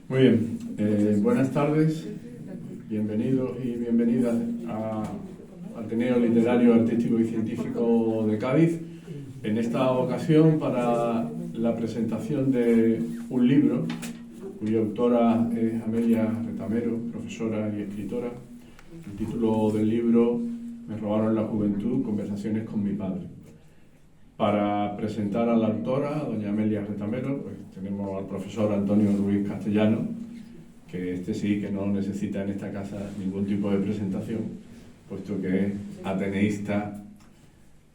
Muy bien, buenas tardes, bienvenidos y bienvenidas al Ateneo Literario, Artístico y Científico de Cádiz. En esta ocasión para la presentación de un libro cuya autora es Amelia Retamero, profesora y escritora. El título del libro: Me robaron la juventud, conversaciones con mi padre. Para presentar a la autora, doña Amelia Retamero, pues tenemos al profesor Antonio Ruiz Castellano, que este sí que no necesita en esta casa ningún tipo de presentación, puesto que es ateneísta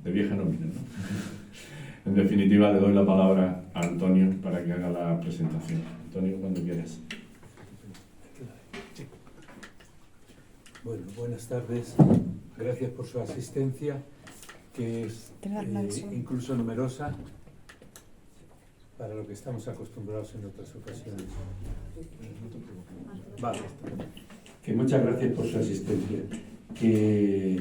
de vieja nómina, ¿no? En definitiva, le doy la palabra a Antonio para que haga la presentación. Antonio, cuando quieras. Bueno, buenas tardes. Gracias por su asistencia, que es incluso numerosa para lo que estamos acostumbrados en otras ocasiones. Vale. Que muchas gracias por su asistencia. Que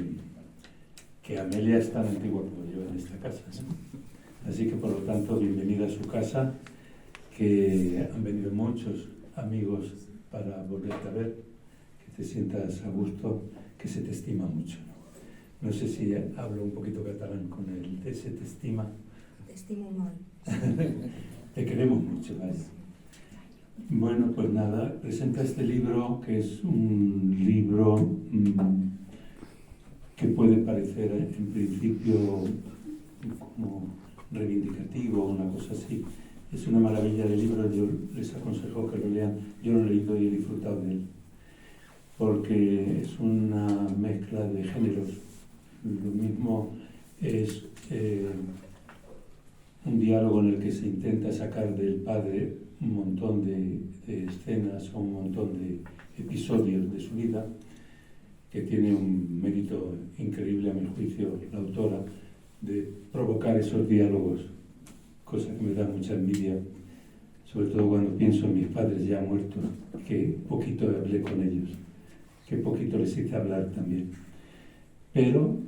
Amelia es tan antigua como yo en esta casa, ¿no? Así que, por lo tanto, bienvenida a su casa, que han venido muchos amigos para volverte a ver, que te sientas a gusto, que se te estima mucho, ¿no? No sé si hablo un poquito catalán con el de se te estima. Te estimo molt. Te queremos mucho, ¿vale? Bueno, pues nada, presenta este libro, que es un libro que puede parecer en principio como reivindicativo o una cosa así. Es una maravilla de libro, yo les aconsejo que lo lean. Yo lo he leído y he disfrutado de él, porque es una mezcla de géneros. Lo mismo es un diálogo en el que se intenta sacar del padre un montón de escenas o un montón de episodios de su vida, que tiene un mérito increíble, a mi juicio, la autora, de provocar esos diálogos, cosa que me da mucha envidia, sobre todo cuando pienso en mis padres ya muertos, que poquito hablé con ellos, que poquito les hice hablar también. Pero,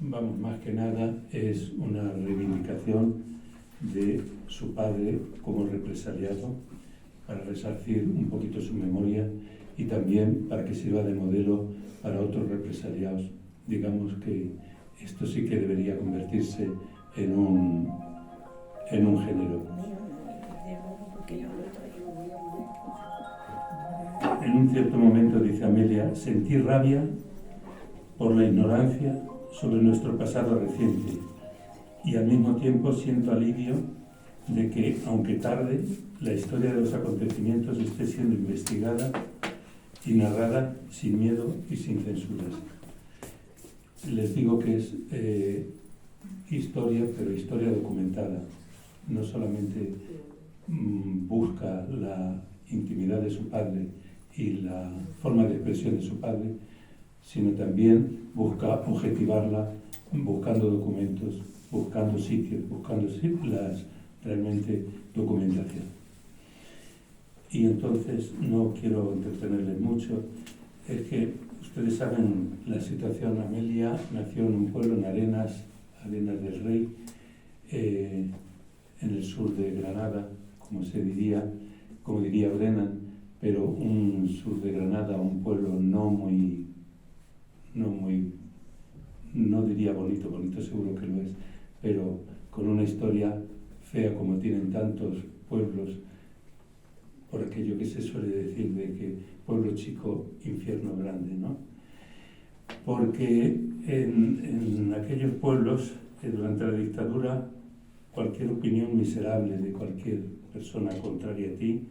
vamos, más que nada es una reivindicación de su padre como represaliado, para resarcir un poquito su memoria y también para que sirva de modelo para otros represaliados. Digamos que esto sí que debería convertirse en un género. En un cierto momento, dice Amelia, sentí rabia por la ignorancia sobre nuestro pasado reciente y al mismo tiempo siento alivio de que, aunque tarde, la historia de los acontecimientos esté siendo investigada y narrada sin miedo y sin censuras. Les digo que es historia, pero historia documentada. No solamente busca la intimidad de su padre y la forma de expresión de su padre, sino también busca objetivarla buscando documentos, buscando sitios, buscando realmente documentación. Y entonces, no quiero entretenerles mucho, es que ustedes saben la situación. Amelia nació en un pueblo, en Arenas del Rey, en el sur de Granada, como diría Brennan, pero un sur de Granada, un pueblo no diría bonito seguro que lo es, pero con una historia fea como tienen tantos pueblos, por aquello que se suele decir de que pueblo chico, infierno grande, ¿no? Porque en aquellos pueblos, durante la dictadura, cualquier opinión miserable de cualquier persona contraria a ti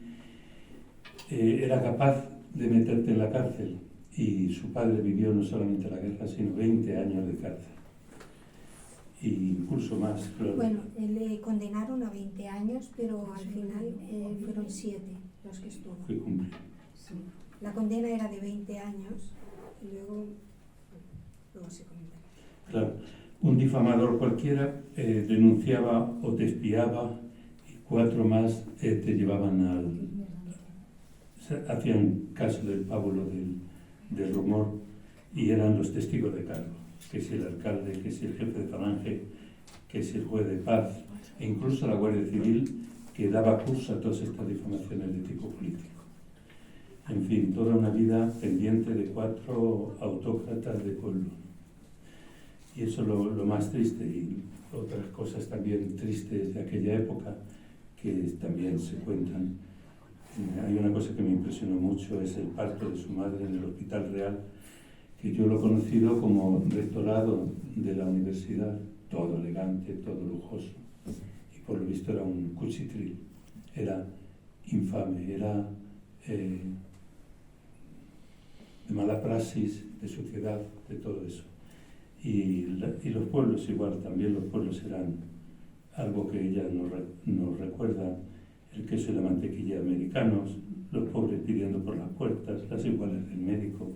era capaz de meterte en la cárcel. Y su padre vivió no solamente la guerra, sino 20 años de cárcel. E incluso más. Claro. Bueno, le condenaron a 20 años, pero al final fueron 7 los que estuvo. Fue cumplido. Sí. La condena era de 20 años y luego se comenta. Claro. Un difamador cualquiera denunciaba o te espiaba y 4 más te llevaban hacían caso del pábulo del rumor y eran los testigos de cargo, que si el alcalde, que si el jefe de falange, que si el juez de paz, e incluso la Guardia Civil que daba curso a todas estas difamaciones de tipo político. En fin, toda una vida pendiente de 4 autócratas de pueblo. Y eso es lo más triste, y otras cosas también tristes de aquella época que también se cuentan. Hay una cosa que me impresionó mucho, es el parto de su madre en el Hospital Real, que yo lo he conocido como rectorado de la universidad, todo elegante, todo lujoso, y por lo visto era un cuchitril, era infame, era de mala praxis, de suciedad, de todo eso. Y los pueblos igual, también los pueblos eran algo que ella nos recuerda, el queso y la mantequilla americanos, los pobres pidiendo por las puertas, las iguales del médico,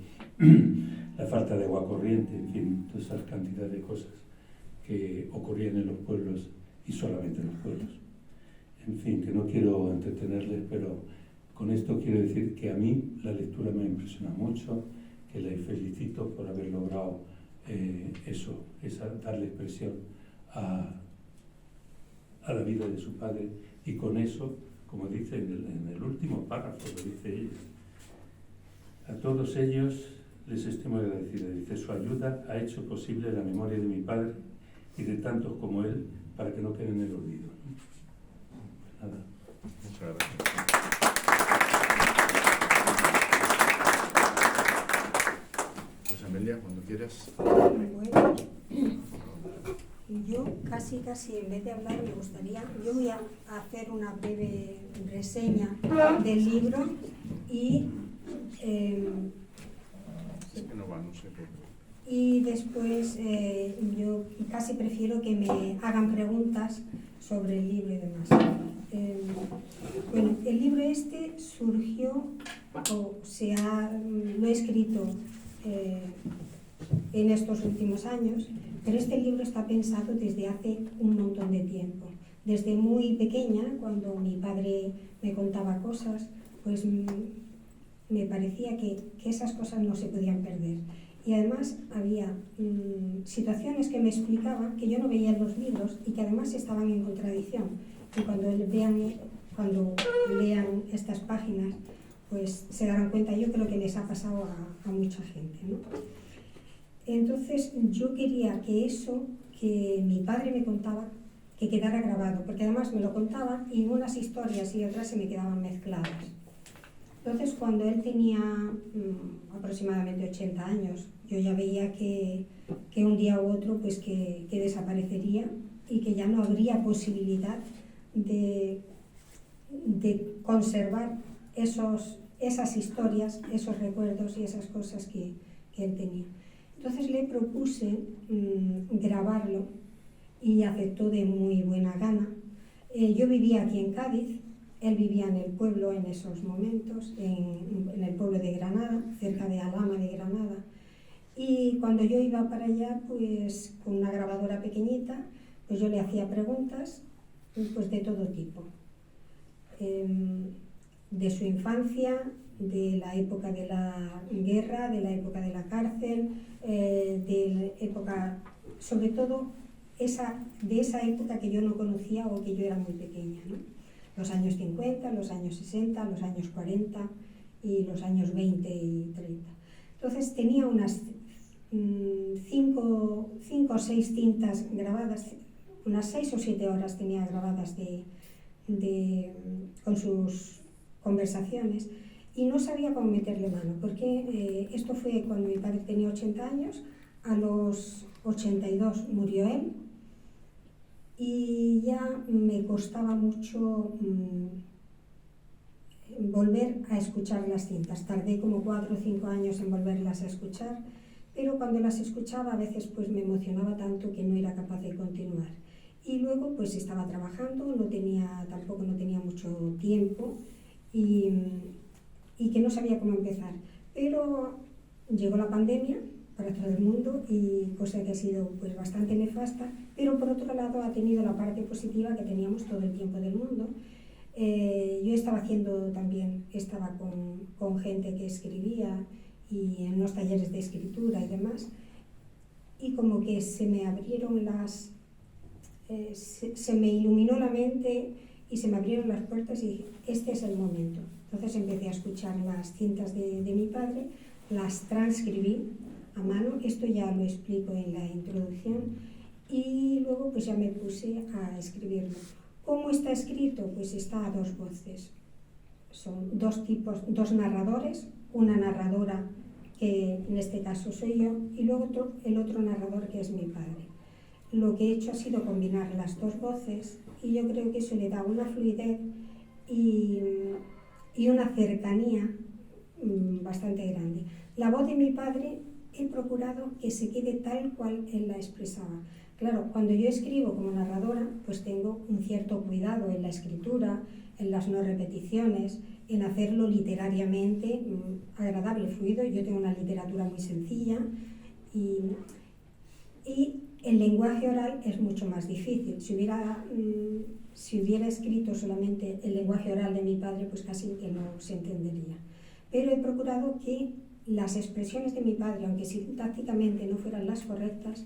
la falta de agua corriente, en fin, todas esas cantidades de cosas que ocurrían en los pueblos y solamente en los pueblos. En fin, que no quiero entretenerles, pero con esto quiero decir que a mí la lectura me impresiona mucho, que la felicito por haber logrado darle expresión a la vida de su padre, y con eso, como dice en el último párrafo, lo dice ella, a todos ellos les estoy muy agradecida. Dice, su ayuda ha hecho posible la memoria de mi padre y de tantos como él para que no queden en el olvido. Pues nada. Muchas gracias. Pues Amelia, cuando quieras. Bueno, yo casi en vez de hablar me gustaría, yo voy a hacer una breve reseña del libro y Es que no va, no sé qué. y después yo casi prefiero que me hagan preguntas sobre el libro y demás. Bueno, el libro este surgió, lo he escrito en estos últimos años, pero este libro está pensado desde hace un montón de tiempo. Desde muy pequeña, cuando mi padre me contaba cosas, pues me parecía que esas cosas no se podían perder. Y además había situaciones que me explicaban que yo no veía en los libros y que además estaban en contradicción. Y cuando lean estas páginas, pues se darán cuenta. Yo creo que les ha pasado a mucha gente, ¿no? Entonces yo quería que eso que mi padre me contaba, que quedara grabado, porque además me lo contaba y unas historias y otras se me quedaban mezcladas. Entonces cuando él tenía aproximadamente 80 años, yo ya veía que un día u otro pues que desaparecería y que ya no habría posibilidad de conservar esas historias, esos recuerdos y esas cosas que él tenía. Entonces le propuse grabarlo y aceptó de muy buena gana. Yo vivía aquí en Cádiz, él vivía en el pueblo en esos momentos, en el pueblo de Granada, cerca de Alhama de Granada. Y cuando yo iba para allá, pues con una grabadora pequeñita, pues yo le hacía preguntas pues de todo tipo. De su infancia, de la época de la guerra, de la época de la cárcel, de la época, sobre todo de esa época que yo no conocía o que yo era muy pequeña, ¿no? Los años 50, los años 60, los años 40 y los años 20 y 30. Entonces tenía unas 5 o 6 cintas grabadas, unas 6 o 7 horas tenía grabadas con sus conversaciones, y no sabía cómo meterle mano, porque esto fue cuando mi padre tenía 80 años, a los 82 murió él, y ya me costaba mucho volver a escuchar las cintas. Tardé como 4 o 5 años en volverlas a escuchar, pero cuando las escuchaba a veces pues me emocionaba tanto que no era capaz de continuar. Y luego pues estaba trabajando, tampoco no tenía mucho tiempo y que no sabía cómo empezar. Pero llegó la pandemia para todo el mundo, y cosa que ha sido pues bastante nefasta, pero por otro lado ha tenido la parte positiva que teníamos todo el tiempo del mundo. Yo estaba con gente que escribía y en unos talleres de escritura y demás, y como que se me abrieron se me iluminó la mente y se me abrieron las puertas y dije, este es el momento. Entonces empecé a escuchar las cintas de mi padre, las transcribí a mano, esto ya lo explico en la introducción, y luego pues ya me puse a escribirlo. ¿Cómo está escrito? Pues está a dos voces. Son dos narradores, una narradora que en este caso soy yo, y luego el otro narrador que es mi padre. Lo que he hecho ha sido combinar las dos voces y yo creo que eso le da una fluidez y una cercanía bastante grande. La voz de mi padre he procurado que se quede tal cual él la expresaba. Claro, cuando yo escribo como narradora, pues tengo un cierto cuidado en la escritura, en las no repeticiones, en hacerlo literariamente agradable, fluido. Yo tengo una literatura muy sencilla y el lenguaje oral es mucho más difícil. Si hubiera escrito solamente el lenguaje oral de mi padre, pues casi que no se entendería. Pero he procurado que las expresiones de mi padre, aunque sintácticamente no fueran las correctas,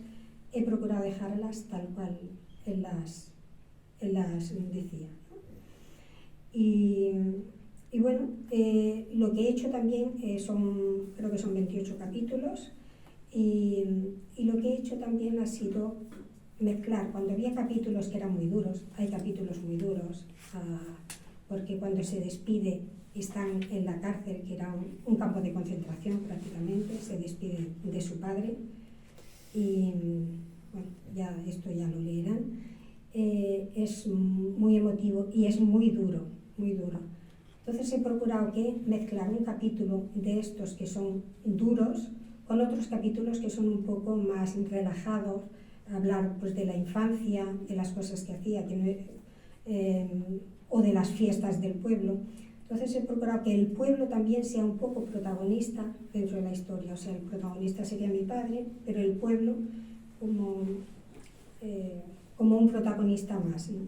he procurado dejarlas tal cual él las decía. Y bueno, lo que he hecho también creo que son 28 capítulos, y lo que he hecho también ha sido mezclar. Cuando había capítulos que eran muy duros, hay capítulos muy duros, porque cuando se despide están en la cárcel, que era un campo de concentración prácticamente, se despide de su padre, y bueno, esto ya lo leerán. Es muy emotivo y es muy duro, muy duro. Entonces he procurado mezclar un capítulo de estos que son duros con otros capítulos que son un poco más relajados, hablar pues de la infancia, de las cosas que hacía, o de las fiestas del pueblo. Entonces he procurado que el pueblo también sea un poco protagonista dentro de la historia. O sea, el protagonista sería mi padre, pero el pueblo como un protagonista más, ¿no?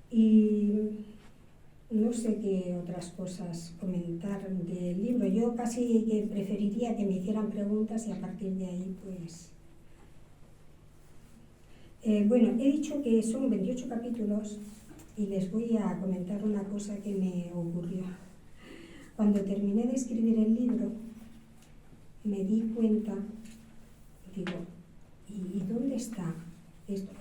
Y no sé qué otras cosas comentar del libro. Yo casi que preferiría que me hicieran preguntas y a partir de ahí, pues... bueno, he dicho que son 28 capítulos y les voy a comentar una cosa que me ocurrió. Cuando terminé de escribir el libro, me di cuenta, digo, ¿y dónde está esto?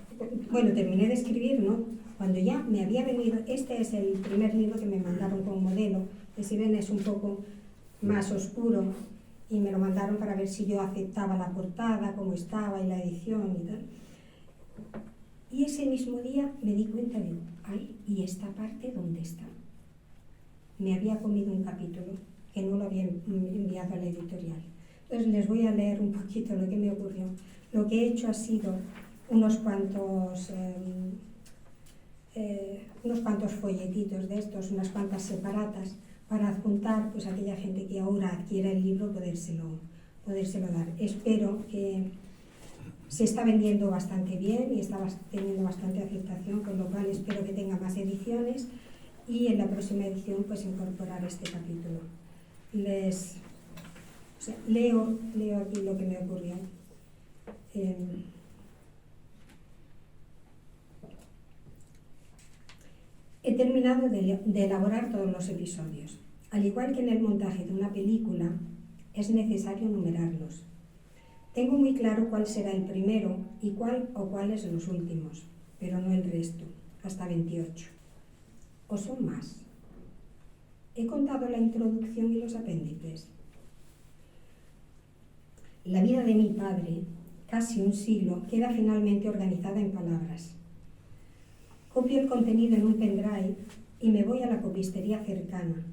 Bueno, terminé de escribir, ¿no? Cuando ya me había venido, este es el primer libro que me mandaron como modelo, que si ven es un poco más oscuro, y me lo mandaron para ver si yo aceptaba la portada, cómo estaba y la edición y tal. Y ese mismo día me di cuenta de, ay, ¿y esta parte dónde está? Me había comido un capítulo que no lo había enviado a la editorial. Entonces les voy a leer un poquito lo que me ocurrió. Lo que he hecho ha sido unos cuantos folletitos de estos, unas cuantas separatas, para adjuntar pues, a aquella gente que ahora adquiera el libro, podérselo dar. Espero que se está vendiendo bastante bien y está teniendo bastante aceptación, con lo cual espero que tenga más ediciones y en la próxima edición pues incorporar este capítulo. Leo aquí lo que me ocurrió. He terminado de elaborar todos los episodios. Al igual que en el montaje de una película, es necesario numerarlos. Tengo muy claro cuál será el primero y cuáles los últimos, pero no el resto, hasta 28. ¿O son más? He contado la introducción y los apéndices. La vida de mi padre, casi un siglo, queda finalmente organizada en palabras. Copio el contenido en un pendrive y me voy a la copistería cercana.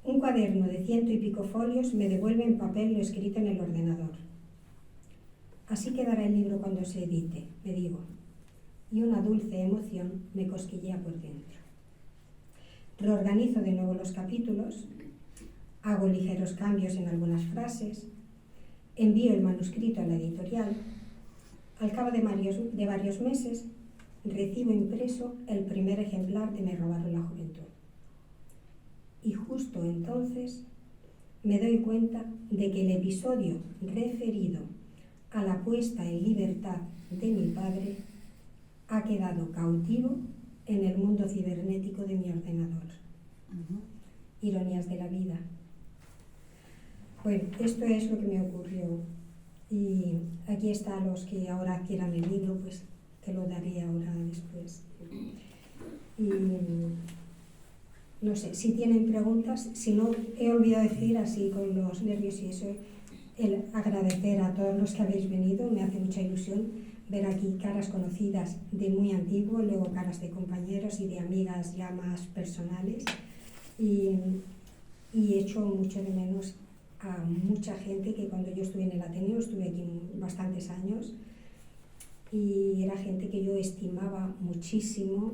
Un cuaderno de 100 y pico folios me devuelve en papel lo escrito en el ordenador. Así quedará el libro cuando se edite, me digo, y una dulce emoción me cosquillea por dentro. Reorganizo de nuevo los capítulos, hago ligeros cambios en algunas frases, envío el manuscrito a la editorial. Al cabo de varios meses, recibo impreso el primer ejemplar de Me robaron la juventud. Y justo entonces me doy cuenta de que el episodio referido a la puesta en libertad de mi padre ha quedado cautivo en el mundo cibernético de mi ordenador. Ironías de la vida. Bueno, esto es lo que me ocurrió. Y aquí está, los que ahora quieran el libro, pues te lo daré ahora después. Y no sé, si tienen preguntas, si no, he olvidado decir así con los nervios y eso, el agradecer a todos los que habéis venido, me hace mucha ilusión ver aquí caras conocidas de muy antiguo, luego caras de compañeros y de amigas ya más personales, y echo mucho de menos a mucha gente que cuando yo estuve en el Ateneo, estuve aquí bastantes años, y era gente que yo estimaba muchísimo.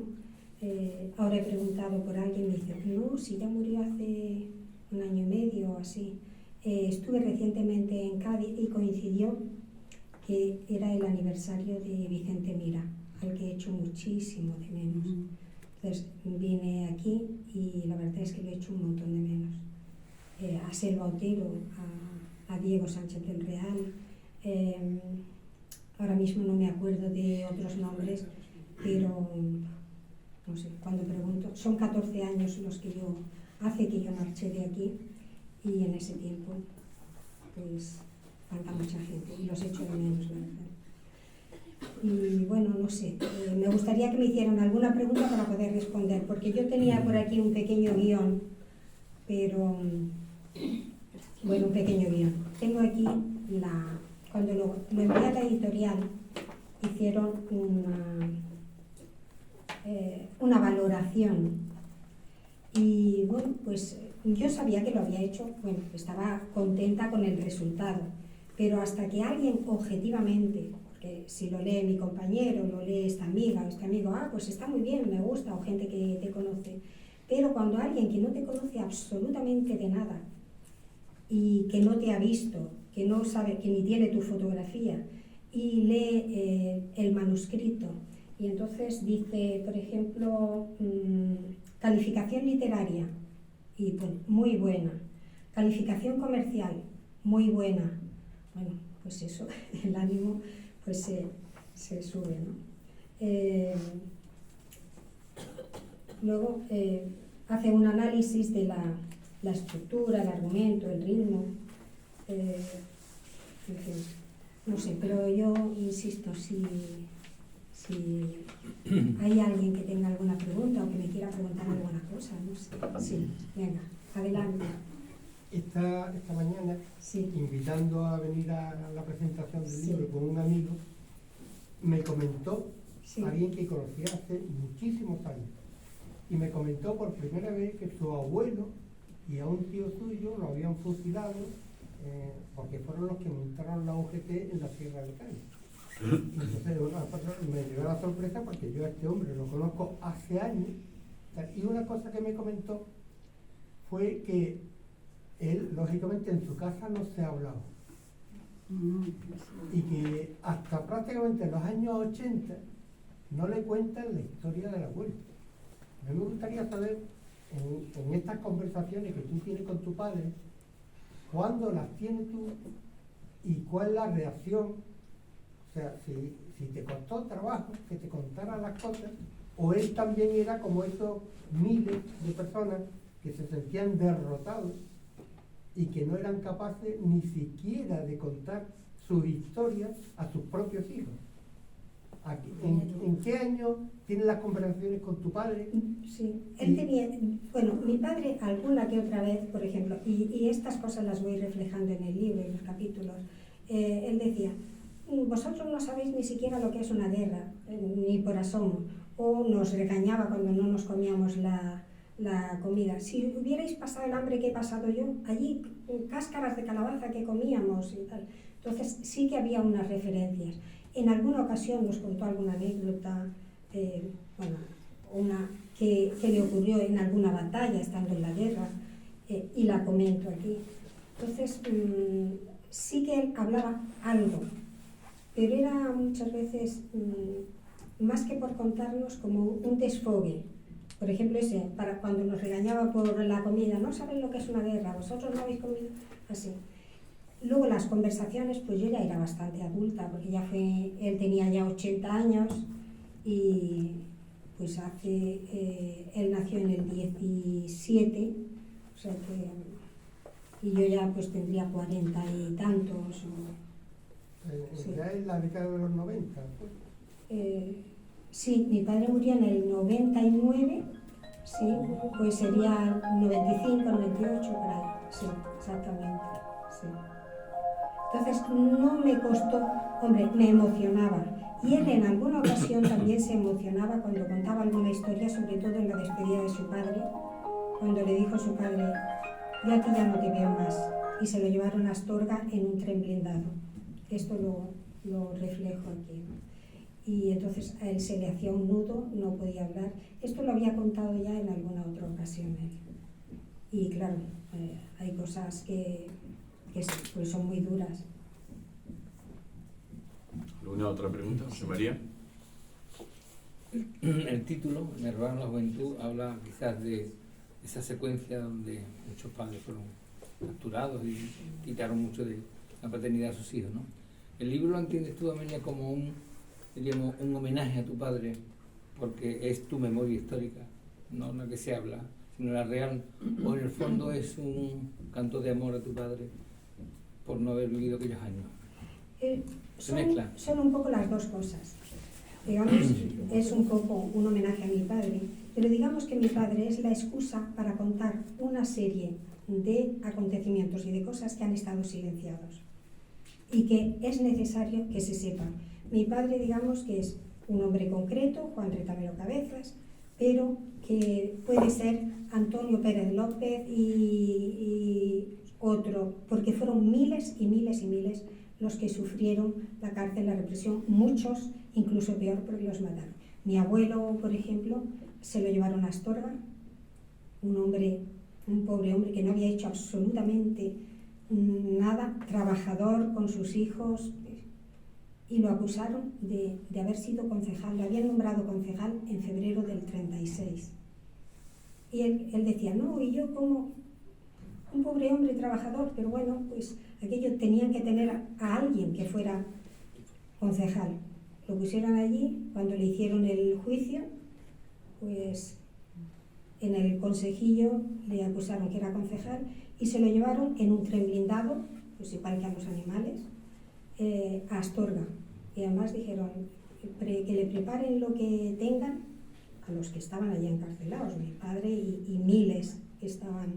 Ahora he preguntado por alguien y me dice, no, si ya murió hace 1 año y medio o así. Estuve recientemente en Cádiz y coincidió que era el aniversario de Vicente Mira, al que he hecho muchísimo de menos. Entonces vine aquí y la verdad es que lo he hecho un montón de menos. A Selva Otero, a Diego Sánchez del Real, ahora mismo no me acuerdo de otros nombres, pero no sé, cuando pregunto, son 14 años los que hace que yo marché de aquí, y en ese tiempo pues falta mucha gente y los echo de menos, la verdad. Y bueno, no sé, me gustaría que me hicieran alguna pregunta para poder responder, porque yo tenía por aquí un pequeño guión, pero bueno, un pequeño guión. Tengo aquí cuando lo envié a la editorial, hicieron una valoración, y bueno, pues yo sabía que lo había hecho, bueno, estaba contenta con el resultado, pero hasta que alguien objetivamente, porque si lo lee mi compañero, lo lee esta amiga o este amigo, pues está muy bien, me gusta, o gente que te conoce, pero cuando alguien que no te conoce absolutamente de nada y que no te ha visto, que no sabe, que ni tiene tu fotografía, y lee el manuscrito, y entonces dice, por ejemplo, calificación literaria, y pues muy buena, calificación comercial, muy buena, bueno, pues eso, el ánimo pues se sube, ¿no? Luego hace un análisis de la estructura, el argumento, el ritmo, en fin, no sé, pero yo insisto, si hay alguien que tenga alguna pregunta o que me quiera preguntar alguna cosa, no sé. Sí, venga, adelante. Esta mañana, sí, invitando a venir a la presentación del sí, libro con un amigo, me comentó sí, alguien que conocía hace muchísimos años, y me comentó por primera vez que su abuelo y a un tío suyo lo habían fusilado porque fueron los que montaron la UGT en la Sierra de Cádiz. Entonces me llevé la sorpresa porque yo a este hombre lo conozco hace años, y una cosa que me comentó fue que él, lógicamente, en su casa no se ha hablado, y que hasta prácticamente en los años 80 no le cuentan la historia del abuelo. A mí me gustaría saber, en estas conversaciones que tú tienes con tu padre, ¿cuándo las tienes tú y cuál es la reacción? O sea, si te costó trabajo que te contara las cosas, o él también era como esos miles de personas que se sentían derrotados y que no eran capaces ni siquiera de contar sus historias a sus propios hijos. ¿En qué año tienes las conversaciones con tu padre? Sí, él tenía, bueno, mi padre alguna que otra vez, por ejemplo, y estas cosas las voy reflejando en el libro, en los capítulos, él decía, vosotros no sabéis ni siquiera lo que es una guerra, ni por asomo, o nos regañaba cuando no nos comíamos la comida. Si hubierais pasado el hambre que he pasado yo, allí cáscaras de calabaza que comíamos y tal. Entonces sí que había unas referencias. En alguna ocasión nos contó alguna anécdota, bueno, una que le ocurrió en alguna batalla estando en la guerra, y la comento aquí. Entonces sí que él hablaba algo, pero era muchas veces más que por contarnos como un desfogue. Por ejemplo, para cuando nos regañaba por la comida, no saben lo que es una guerra, vosotros no habéis comido, así. Luego las conversaciones, pues yo ya era bastante adulta, porque él tenía ya 80 años, y pues él nació en el 17, o sea que, y yo ya pues tendría 40 y tantos. Sí. Ya en la década de los 90. Sí, mi padre murió en el 99, sí, pues sería 95, 98, por ahí, sí, exactamente, sí. Entonces no me costó, hombre, me emocionaba. Y él en alguna ocasión también se emocionaba cuando contaba alguna historia, sobre todo en la despedida de su padre, cuando le dijo a su padre, yo a ti ya no te veo más, y se lo llevaron a Astorga en un tren blindado. Esto lo reflejo aquí, ¿no? Y entonces a él se le hacía un nudo, no podía hablar. Esto lo había contado ya en alguna otra ocasión él. Y claro, hay cosas que pues son muy duras. ¿Alguna otra pregunta, José María? El título, Nervar en la juventud, habla quizás de esa secuencia donde muchos padres fueron capturados y quitaron mucho de la paternidad a sus hijos, ¿no? El libro lo entiendes tú, Amelia, como un homenaje a tu padre, porque es tu memoria histórica, no la que se habla, sino la real, o en el fondo es un canto de amor a tu padre por no haber vivido aquellos años. Son un poco las dos cosas. Digamos, es un poco un homenaje a mi padre, pero digamos que mi padre es la excusa para contar una serie de acontecimientos y de cosas que han estado silenciados y que es necesario que se sepan. Mi padre, digamos, que es un hombre concreto, Juan Retamero Cabezas, pero que puede ser Antonio Pérez López y otro, porque fueron miles y miles y miles los que sufrieron la cárcel, la represión, muchos incluso peor porque los mataron. Mi abuelo, por ejemplo, se lo llevaron a Astorga, un pobre hombre que no había hecho absolutamente nada, trabajador con sus hijos, y lo acusaron de haber sido concejal. Lo habían nombrado concejal en febrero del 36. Y él decía, no, y yo como un pobre hombre trabajador, pero bueno, pues aquello tenían que tener a alguien que fuera concejal. Lo pusieron allí, cuando le hicieron el juicio, pues en el consejillo le acusaron que era concejal y se lo llevaron en un tren blindado, pues igual que a los animales, a Astorga. Y además dijeron que le preparen lo que tengan a los que estaban allí encarcelados, mi padre y miles que estaban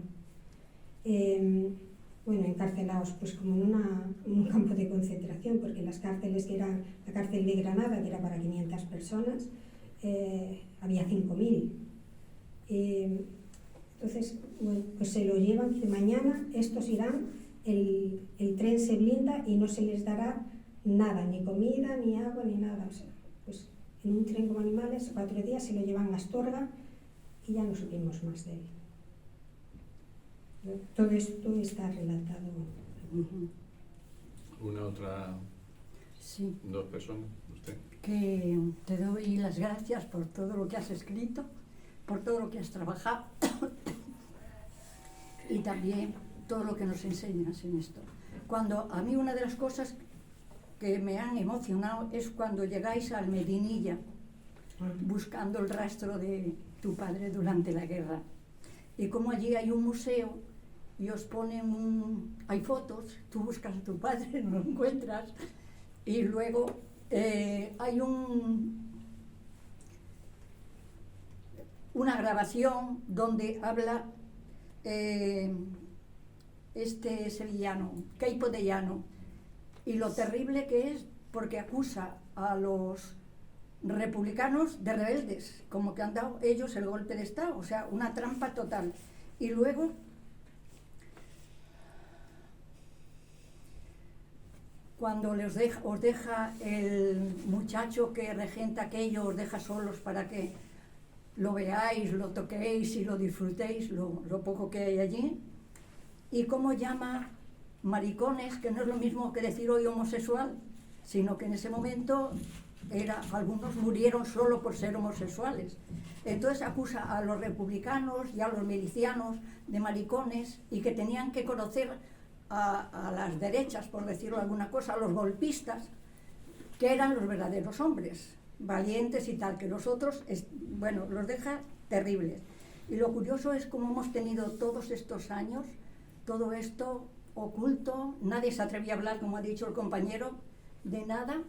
encarcelados, pues como en un campo de concentración, porque las cárceles, que era la cárcel de Granada, que era para 500 personas, había 5.000. Entonces, bueno, pues se lo llevan, que mañana estos irán, el tren se blinda y no se les dará nada, ni comida, ni agua, ni nada. O sea, pues en un tren como animales, 4 días se lo llevan a Astorga y ya no supimos más de él. Todo esto está relatado. ¿Una otra? Sí. ¿Dos personas? ¿Usted? Que te doy las gracias por todo lo que has escrito, por todo lo que has trabajado y también todo lo que nos enseñas en esto. Cuando a mí una de las cosas que me han emocionado es cuando llegáis al Medinilla buscando el rastro de tu padre durante la guerra, y como allí hay un museo y os ponen hay fotos, tú buscas a tu padre, no lo encuentras, y luego hay una grabación donde habla este sevillano, Queipo de Llano, y lo terrible que es, porque acusa a los republicanos de rebeldes, como que han dado ellos el golpe de Estado, o sea, una trampa total. Y luego cuando os deja el muchacho que regenta aquello, os deja solos para que lo veáis, lo toquéis y lo disfrutéis, lo poco que hay allí, y cómo llama maricones, que no es lo mismo que decir hoy homosexual, sino que en ese momento algunos murieron solo por ser homosexuales. Entonces acusa a los republicanos y a los milicianos de maricones, y que tenían que conocer a las derechas, por decirlo alguna cosa, a los golpistas, que eran los verdaderos hombres. valientes y tal, que los otros, bueno, los deja terribles. Y lo curioso es cómo hemos tenido todos estos años, todo esto oculto, nadie se atrevía a hablar, como ha dicho el compañero, de nada.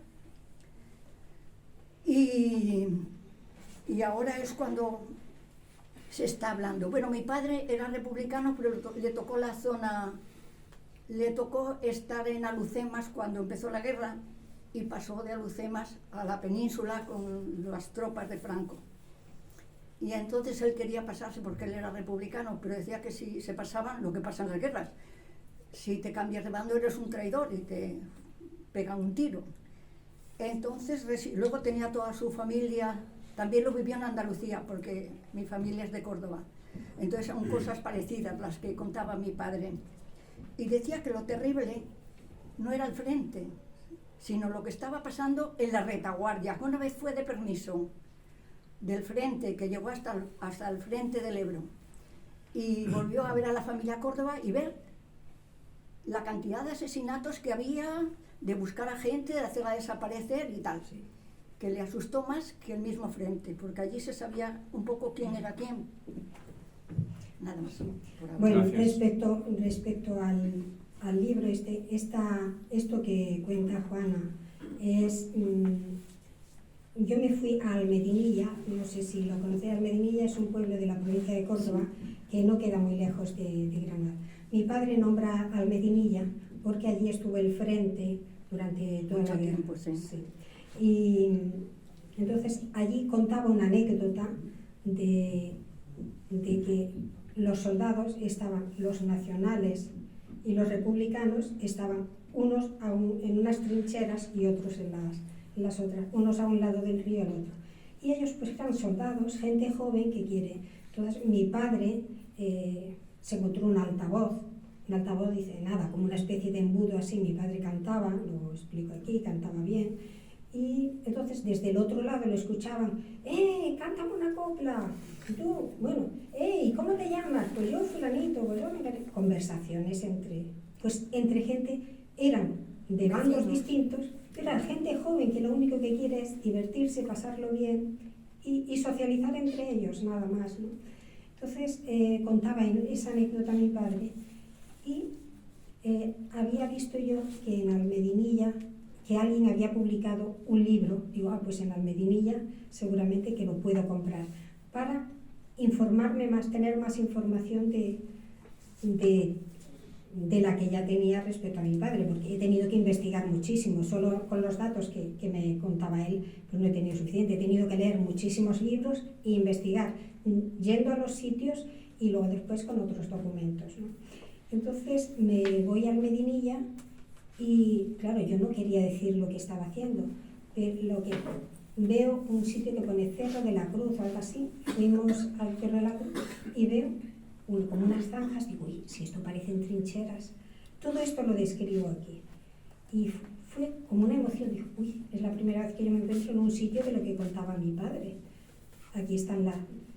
Y ahora es cuando se está hablando. Bueno, mi padre era republicano, pero le tocó la zona, le tocó estar en Alhucemas cuando empezó la guerra y pasó de Alhucemas a la península con las tropas de Franco. Y entonces él quería pasarse porque él era republicano, pero decía que si se pasaban, lo que pasa en las guerras, si te cambias de bando eres un traidor y te pegan un tiro. Entonces, luego tenía toda su familia, también lo vivió en Andalucía, porque mi familia es de Córdoba. Entonces son cosas parecidas las que contaba mi padre. Y decía que lo terrible no era el frente, sino lo que estaba pasando en la retaguardia, que una vez fue de permiso del frente, que llegó hasta el frente del Ebro, y volvió a ver a la familia Córdoba y ver la cantidad de asesinatos que había, de buscar a gente, de hacerla desaparecer y tal, que le asustó más que el mismo frente, porque allí se sabía un poco quién era quién. Nada más. Bueno, respecto al libro, esto que cuenta Juana, es... yo me fui a Almedinilla, no sé si lo conocéis. Almedinilla es un pueblo de la provincia de Córdoba que no queda muy lejos de Granada. Mi padre nombra Almedinilla porque allí estuvo el frente durante toda la guerra. Sí. Y entonces allí contaba una anécdota de que los soldados estaban, los nacionales y los republicanos estaban unos en unas trincheras y otros en las otras, unos a un lado del río y al otro. Y ellos pues eran soldados, gente joven que quiere. Entonces mi padre se encontró un altavoz dice nada, como una especie de embudo así. Mi padre cantaba, lo explico aquí, cantaba bien. Y entonces desde el otro lado lo escuchaban, cántame una copla, tú, bueno, ¿y cómo te llamas? Pues yo fulanito, pues yo me... Conversaciones entre gente, eran de bandos distintos, pero era gente joven que lo único que quiere es divertirse, pasarlo bien y socializar entre ellos, nada más, ¿no? Entonces contaba esa anécdota a mi padre y había visto yo que en Almedinilla, que alguien había publicado un libro, digo, pues en Almedinilla seguramente que lo puedo comprar, para informarme más, tener más información de la que ya tenía respecto a mi padre, porque he tenido que investigar muchísimo. Solo con los datos que me contaba él, pues no he tenido suficiente. He tenido que leer muchísimos libros e investigar, yendo a los sitios y luego después con otros documentos, ¿no? Entonces me voy a Almedinilla y, claro, yo no quería decir lo que estaba haciendo, pero lo que veo un sitio que pone Cerro de la Cruz o algo así. Fuimos al Cerro de la Cruz y veo como unas zanjas, digo, uy, si esto parecen trincheras. Todo esto lo describo aquí. Y fue como una emoción, digo, uy, es la primera vez que yo me encuentro en un sitio de lo que contaba mi padre. Aquí están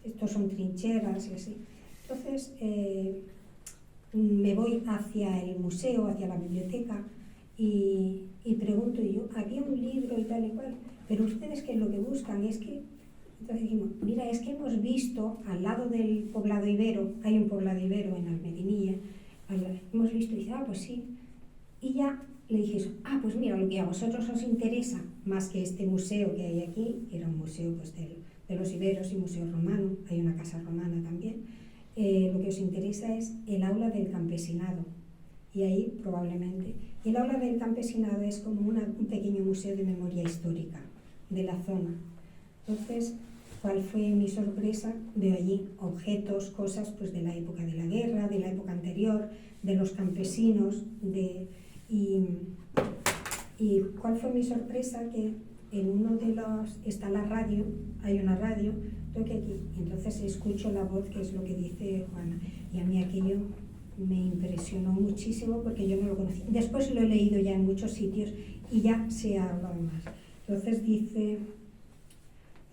estos son trincheras y así. Entonces me voy hacia el museo, hacia la biblioteca y pregunto yo, había un libro y tal y cual, pero ustedes qué es lo que buscan, es que... Entonces dijimos, mira, es que hemos visto al lado del poblado ibero, hay un poblado ibero en Almedinilla, hemos visto y dice, pues sí. Y ya le dije eso, pues mira, lo que a vosotros os interesa, más que este museo que hay aquí, que era un museo pues, de los iberos y museo romano, hay una casa romana también, lo que os interesa es el aula del campesinado. Y ahí probablemente. Y el aula del campesinado es como un pequeño museo de memoria histórica de la zona. Entonces, ¿cuál fue mi sorpresa? Veo allí objetos, cosas pues, de la época de la guerra, de la época anterior, de los campesinos, y ¿cuál fue mi sorpresa? Que en uno de los... está la radio, hay una radio, toque aquí, y entonces escucho la voz, que es lo que dice Juana, y a mí aquello me impresionó muchísimo porque yo no lo conocía. Después lo he leído ya en muchos sitios y ya se ha hablado más. Entonces dice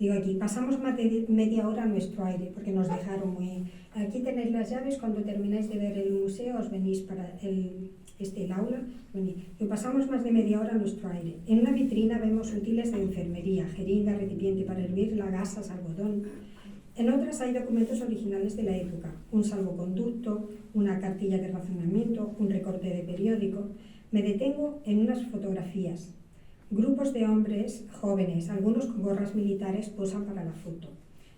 Digo, aquí pasamos más de media hora a nuestro aire, porque nos dejaron muy... Aquí tenéis las llaves, cuando termináis de ver el museo os venís para el aula. Y pasamos más de media hora a nuestro aire. En la vitrina vemos útiles de enfermería, jeringa, recipiente para hervir, gasas, algodón. En otras hay documentos originales de la época, un salvoconducto, una cartilla de razonamiento, un recorte de periódico. Me detengo en unas fotografías. Grupos de hombres jóvenes, algunos con gorras militares, posan para la foto.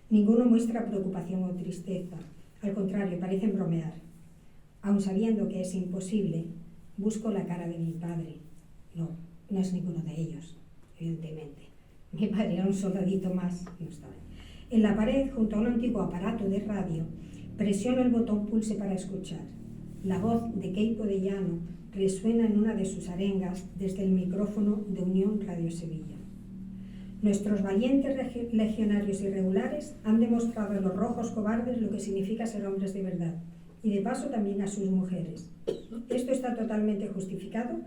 Ninguno muestra preocupación o tristeza. Al contrario, parecen bromear. Aun sabiendo que es imposible, busco la cara de mi padre. No, no es ninguno de ellos, evidentemente. Mi padre era un soldadito más. No estaba. En la pared, junto a un antiguo aparato de radio, presiono el botón pulse para escuchar. La voz de Keipo de Llano resuena en una de sus arengas desde el micrófono de Unión Radio Sevilla. Nuestros valientes legionarios irregulares han demostrado a los rojos cobardes lo que significa ser hombres de verdad, y de paso también a sus mujeres. Esto está totalmente justificado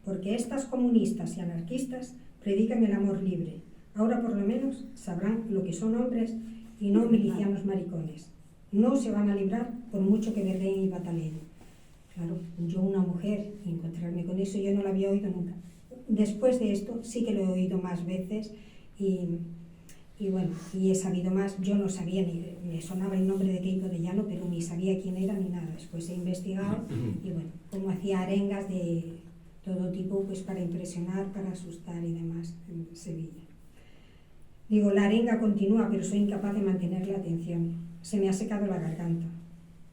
porque estas comunistas y anarquistas predican el amor libre. Ahora por lo menos sabrán lo que son hombres y no milicianos maricones. No se van a librar por mucho que berreen y bataleen. Claro, yo una mujer y encontrarme con eso, yo no lo había oído nunca. Después de esto sí que lo he oído más veces y bueno, y he sabido más. Yo no sabía ni, me sonaba el nombre de Keipo de Llano, pero ni sabía quién era ni nada. Después he investigado y bueno, como hacía arengas de todo tipo, pues para impresionar, para asustar y demás en Sevilla. Digo, la arenga continúa, pero soy incapaz de mantener la atención. Se me ha secado la garganta.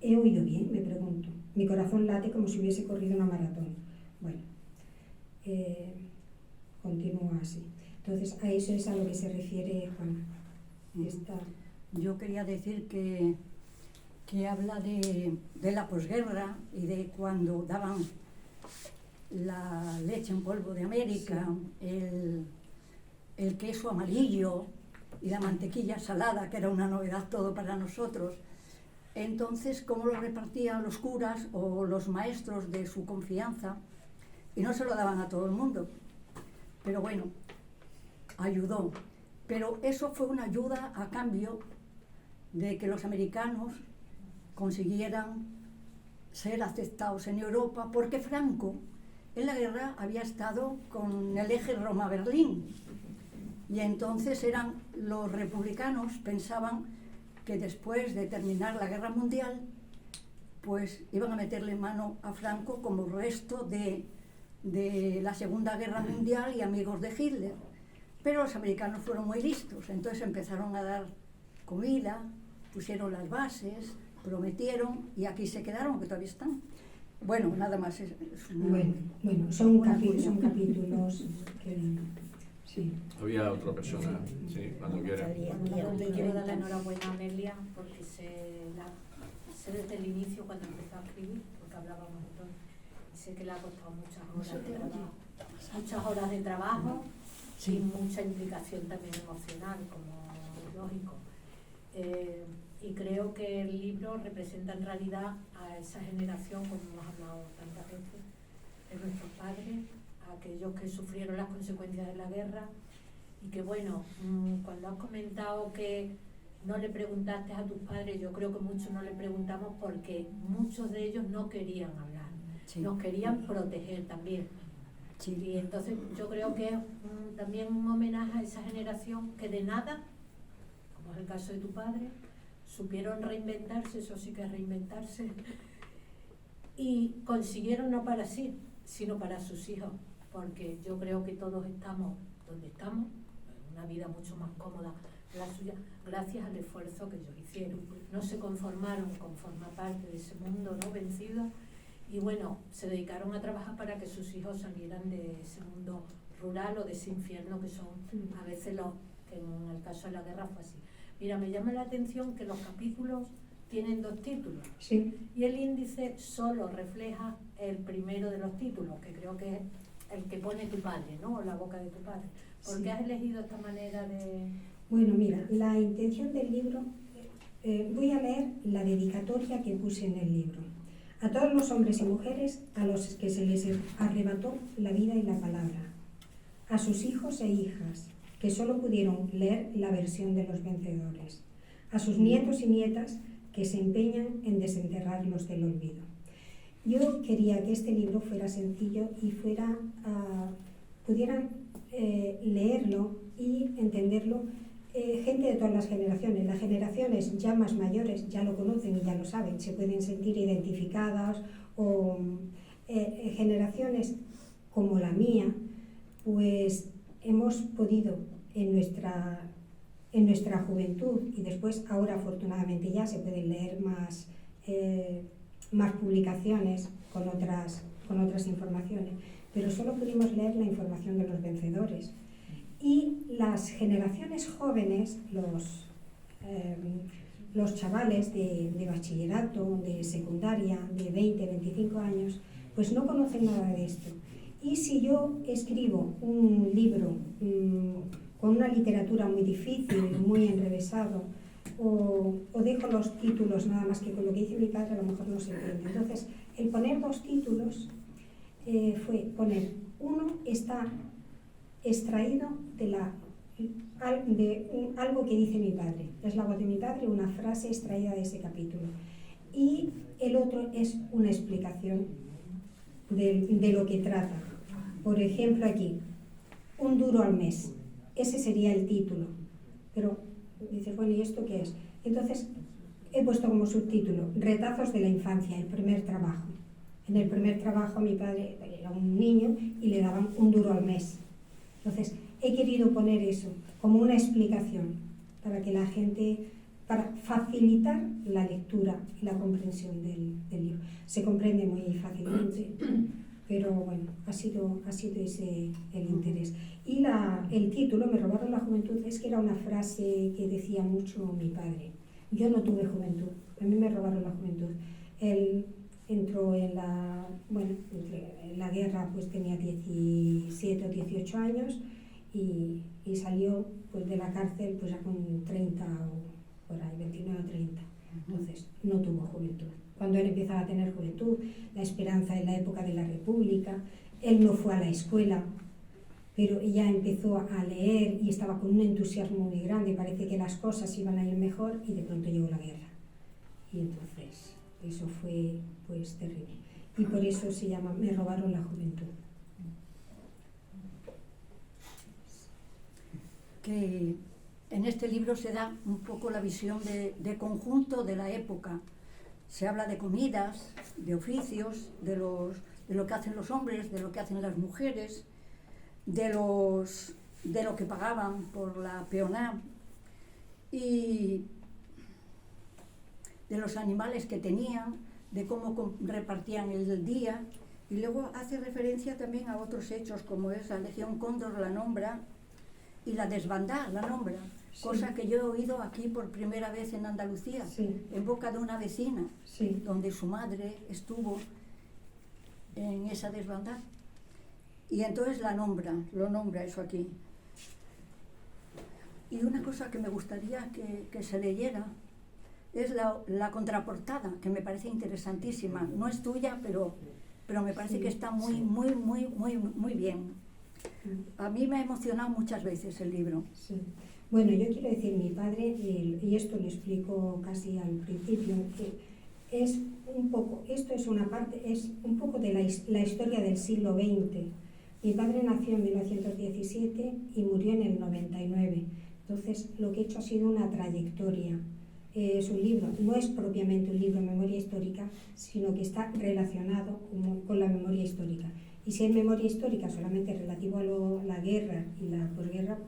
¿He oído bien?, me pregunto. Mi corazón late como si hubiese corrido una maratón. Bueno, continúa así. Entonces, a eso es a lo que se refiere Juana. Yo quería decir que habla de la posguerra y de cuando daban la leche en polvo de América, sí, el queso amarillo y la mantequilla salada, que era una novedad todo para nosotros. Entonces, cómo lo repartían los curas o los maestros de su confianza, y no se lo daban a todo el mundo. Pero bueno, ayudó. Pero eso fue una ayuda a cambio de que los americanos consiguieran ser aceptados en Europa, porque Franco en la guerra había estado con el eje Roma-Berlín. Y entonces los republicanos pensaban que después de terminar la guerra mundial, pues iban a meterle mano a Franco como resto de la Segunda Guerra Mundial y amigos de Hitler. Pero los americanos fueron muy listos, entonces empezaron a dar comida, pusieron las bases, prometieron y aquí se quedaron, que todavía están. Bueno, nada más. Bueno, son capítulos que... Sí. Había otra persona, sí, cuando quiera. Yo quiero dar la enhorabuena a Amelia porque sé desde el inicio cuando empezó a escribir, porque hablábamos de todo. Sé que le ha costado muchas horas de trabajo sí, y mucha implicación también emocional, como lógico. Y creo que el libro representa en realidad a esa generación, como hemos hablado tantas veces, de nuestros padres, aquellos que sufrieron las consecuencias de la guerra y que bueno, cuando has comentado que no le preguntaste a tus padres, yo creo que muchos no le preguntamos porque muchos de ellos no querían hablar, sí, nos querían proteger también. Sí. Y entonces yo creo que es también un homenaje a esa generación que de nada, como es el caso de tu padre, supieron reinventarse, eso sí que es reinventarse, y consiguieron no para sí, sino para sus hijos. Porque yo creo que todos estamos donde estamos, en una vida mucho más cómoda que la suya, gracias al esfuerzo que ellos hicieron. No se conformaron con formar parte de ese mundo no vencido y bueno, se dedicaron a trabajar para que sus hijos salieran de ese mundo rural o de ese infierno que son a veces que en el caso de la guerra fue así. Mira, me llama la atención que los capítulos tienen 2 títulos, sí, y el índice solo refleja el primero de los títulos, que creo que es el que pone tu padre, ¿no? O la boca de tu padre. ¿Por qué sí has elegido esta manera de...? Bueno, mira, la intención del libro, voy a leer la dedicatoria que puse en el libro. A todos los hombres y mujeres a los que se les arrebató la vida y la palabra. A sus hijos e hijas, que solo pudieron leer la versión de los vencedores, a sus nietos y nietas que se empeñan en desenterrarlos del olvido. Yo quería que este libro fuera sencillo y pudieran leerlo y entenderlo gente de todas las generaciones. Las generaciones ya más mayores ya lo conocen y ya lo saben, se pueden sentir identificadas, o generaciones como la mía, pues hemos podido en nuestra juventud, y después ahora afortunadamente ya se pueden leer más publicaciones con otras informaciones, pero solo pudimos leer la información de los vencedores. Y las generaciones jóvenes, los chavales de bachillerato, de secundaria, de 20, 25 años, pues no conocen nada de esto. Y si yo escribo un libro con una literatura muy difícil, muy enrevesado, o dejo los títulos nada más que con lo que dice mi padre, a lo mejor no se entiende. Entonces, el poner 2 títulos fue poner, uno está extraído de algo que dice mi padre, es la voz de mi padre, una frase extraída de ese capítulo, y el otro es una explicación de lo que trata. Por ejemplo, aquí, 1 duro al mes, ese sería el título, pero dices, bueno, ¿y esto qué es? Entonces he puesto como subtítulo Retazos de la infancia, el primer trabajo. En el primer trabajo mi padre era un niño y le daban 1 duro al mes. Entonces, he querido poner eso como una explicación para que la gente, para facilitar la lectura y la comprensión del libro. Se comprende muy fácilmente, pero bueno, ha sido ese el interés. Y el título, Me robaron la juventud, es que era una frase que decía mucho mi padre. Yo no tuve juventud, a mí me robaron la juventud. Él entró en la guerra, pues tenía 17 o 18 años y salió pues de la cárcel pues ya con 30 o por ahí, 29 o 30. Entonces no tuvo juventud. Cuando él empezaba a tener juventud, la esperanza en la época de la República, él no fue a la escuela, pero ya empezó a leer y estaba con un entusiasmo muy grande, parece que las cosas iban a ir mejor, y de pronto llegó la guerra. Y entonces eso fue pues terrible. Y por eso se llama Me robaron la juventud. Que en este libro se da un poco la visión de conjunto de la época. Se habla de comidas, de oficios, de lo que hacen los hombres, de lo que hacen las mujeres, de lo que pagaban por la peoná y de los animales que tenían, de cómo repartían el día, y luego hace referencia también a otros hechos como es la Legión Cóndor, la nombra, y la desbandá, la nombra, sí. Cosa que yo he oído aquí por primera vez en Andalucía, sí. En boca de una vecina, sí. Donde su madre estuvo en esa desbandá. Y entonces lo nombra eso aquí. Y una cosa que me gustaría que se leyera es la contraportada, que me parece interesantísima. No es tuya, pero me parece que está muy bien. A mí me ha emocionado muchas veces el libro. Sí. Bueno, yo quiero decir, mi padre, y esto lo explico casi al principio, que es un poco, esto es una parte, es un poco de la historia del siglo XX. Mi padre nació en 1917 y murió en el 99. Entonces, lo que he hecho ha sido una trayectoria. Es un libro, no es propiamente un libro de memoria histórica, sino que está relacionado con la memoria histórica. Y si hay memoria histórica solamente relativo a la guerra y la posguerra,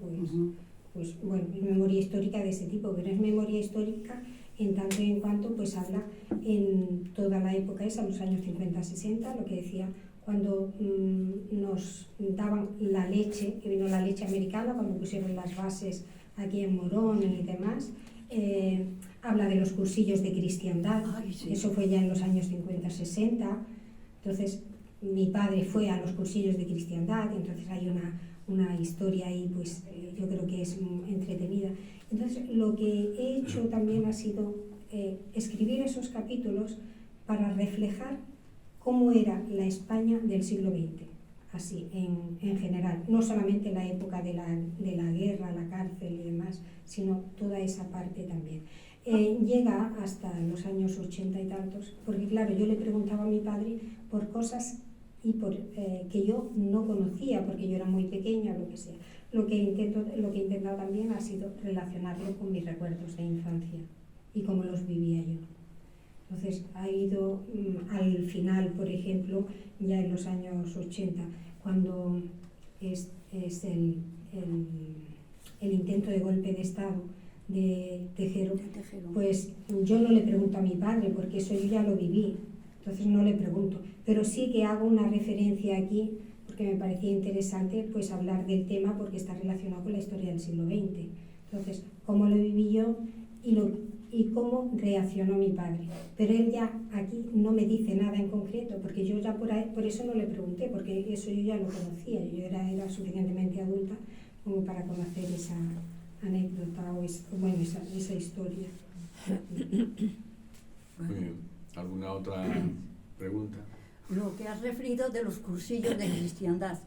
pues bueno, es memoria histórica de ese tipo, pero es memoria histórica en tanto y en cuanto pues habla en toda la época esa, los años 50-60, lo que decía, cuando nos daban la leche, que vino la leche americana, cuando pusieron las bases aquí en Morón y demás. Habla de los cursillos de cristiandad. Ay, sí. Eso fue ya en los años 50-60. Entonces mi padre fue a los cursillos de cristiandad, y entonces hay una historia ahí, pues yo creo que es entretenida. Entonces lo que he hecho también ha sido escribir esos capítulos para reflejar cómo era la España del siglo XX. así, en general, no solamente la época de la guerra, la cárcel y demás, sino toda esa parte también. Llega hasta los años 80 y tantos, porque claro, yo le preguntaba a mi padre por cosas y que yo no conocía, porque yo era muy pequeña, lo que sea. Lo que he intentado también ha sido relacionarlo con mis recuerdos de infancia y cómo los vivía yo. Entonces ha ido al final, por ejemplo, ya en los años 80, cuando es el intento de golpe de Estado de Tejero, pues yo no le pregunto a mi padre, porque eso yo ya lo viví, entonces no le pregunto, pero sí que hago una referencia aquí, porque me parecía interesante pues hablar del tema, porque está relacionado con la historia del siglo XX. Entonces, cómo lo viví yo y cómo reaccionó mi padre. Pero él ya aquí no me dice nada en concreto, porque yo ya por eso no le pregunté, porque eso yo ya lo conocía, yo era suficientemente adulta como para conocer esa anécdota o esa historia. Muy bien. ¿Alguna otra pregunta? Lo que has referido de los cursillos de cristiandad,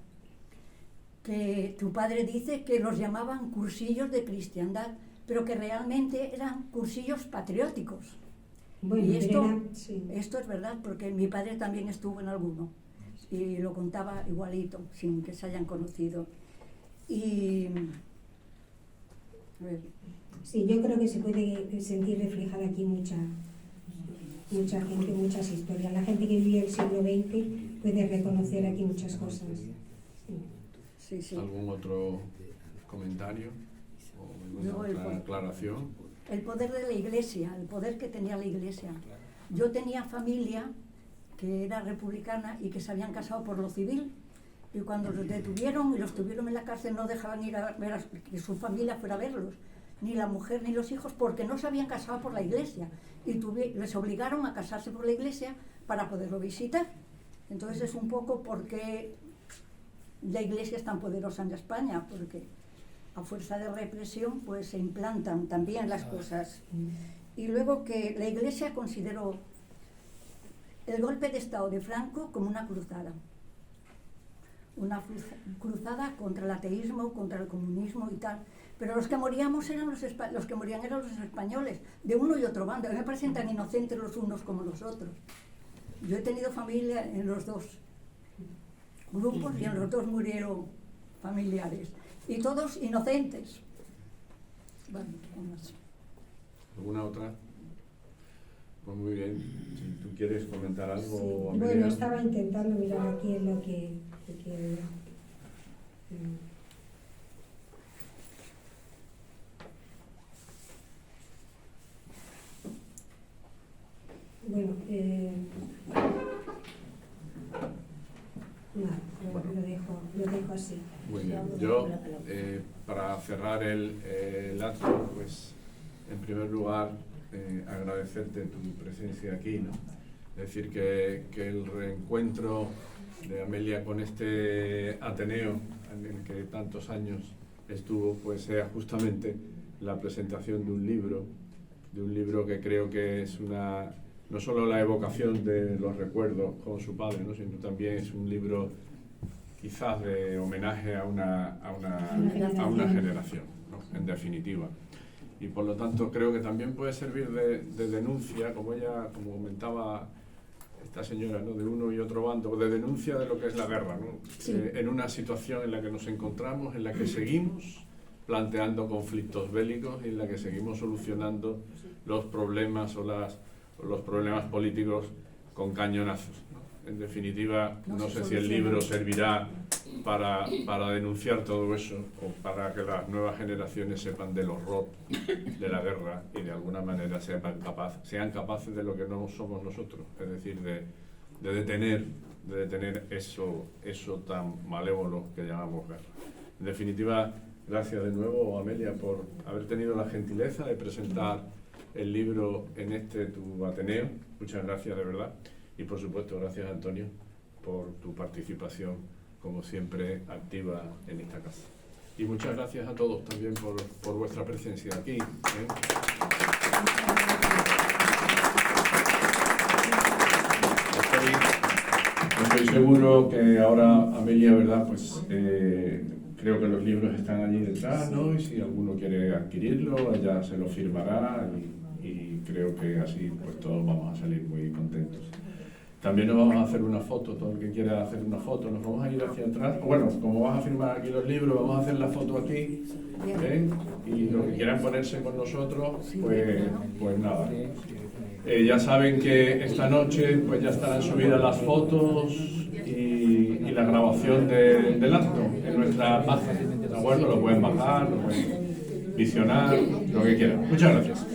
que tu padre dice que los llamaban cursillos de cristiandad, pero que realmente eran cursillos patrióticos. Bueno, y esto, sí. Esto es verdad, porque mi padre también estuvo en alguno y lo contaba igualito, sin que se hayan conocido. Y a ver. Sí, yo creo que se puede sentir reflejada aquí mucha gente, muchas historias. La gente que vivió el siglo XX puede reconocer aquí muchas cosas. Sí, sí. ¿Algún otro comentario o alguna otra aclaración? El poder de la Iglesia, el poder que tenía la Iglesia. Yo tenía familia que era republicana y que se habían casado por lo civil, y cuando los detuvieron y los tuvieron en la cárcel no dejaban ir a ver que su familia fuera a verlos, ni la mujer ni los hijos, porque no se habían casado por la Iglesia y les obligaron a casarse por la Iglesia para poderlo visitar. Entonces es un poco porque la Iglesia es tan poderosa en España, porque a fuerza de represión pues se implantan también las cosas. Y luego que la Iglesia consideró el golpe de Estado de Franco como una cruzada contra el ateísmo, contra el comunismo y tal. Pero los que moríamos eran los que morían eran los españoles, de uno y otro bando. A mí me parecen tan inocentes los unos como los otros. Yo he tenido familia en los dos grupos y en los dos murieron familiares. Y todos inocentes. Bueno, ¿Alguna otra? Pues muy bien. Si tú quieres comentar algo, sí. Bueno, estaba intentando mirar aquí en lo que bueno, lo dejo así. Muy bien. Yo, para cerrar el acto, pues, en primer lugar, agradecerte tu presencia aquí, ¿no? Es decir, que el reencuentro de Amelia con este Ateneo, en el que tantos años estuvo, pues sea justamente la presentación de un libro que creo que es no solo la evocación de los recuerdos con su padre, ¿no? Sino también es un libro quizás de homenaje a una generación, ¿no? En definitiva. Y por lo tanto creo que también puede servir de denuncia, como comentaba esta señora, ¿no? De uno y otro bando, de denuncia de lo que es la guerra, ¿no? Sí. En una situación en la que nos encontramos, en la que seguimos planteando conflictos bélicos y en la que seguimos solucionando los problemas o los problemas políticos con cañonazos, ¿no? En definitiva, no sé si el libro servirá para denunciar todo eso o para que las nuevas generaciones sepan del horror de la guerra y de alguna manera sean capaces de lo que no somos nosotros, es decir, de detener eso tan malévolo que llamamos guerra. En definitiva, gracias de nuevo, Amelia, por haber tenido la gentileza de presentar el libro en tu Ateneo. Muchas gracias, de verdad. Y por supuesto, gracias, Antonio, por tu participación, como siempre, activa en esta casa. Y muchas gracias a todos también por vuestra presencia aquí, ¿eh? Estoy estoy seguro que ahora Amelia, ¿verdad? Pues creo que los libros están allí detrás, ¿no? Y si alguno quiere adquirirlo, ella se lo firmará y creo que así pues todos vamos a salir muy contentos. También nos vamos a hacer una foto, todo el que quiera hacer una foto, nos vamos a ir hacia atrás. Bueno, como vas a firmar aquí los libros, vamos a hacer la foto aquí, ¿ven? Y los que quieran ponerse con nosotros, pues nada. Ya saben que esta noche pues ya estarán subidas las fotos y la grabación del acto en nuestra página, ¿de acuerdo? Lo pueden bajar, lo pueden visionar, lo que quieran. Muchas gracias.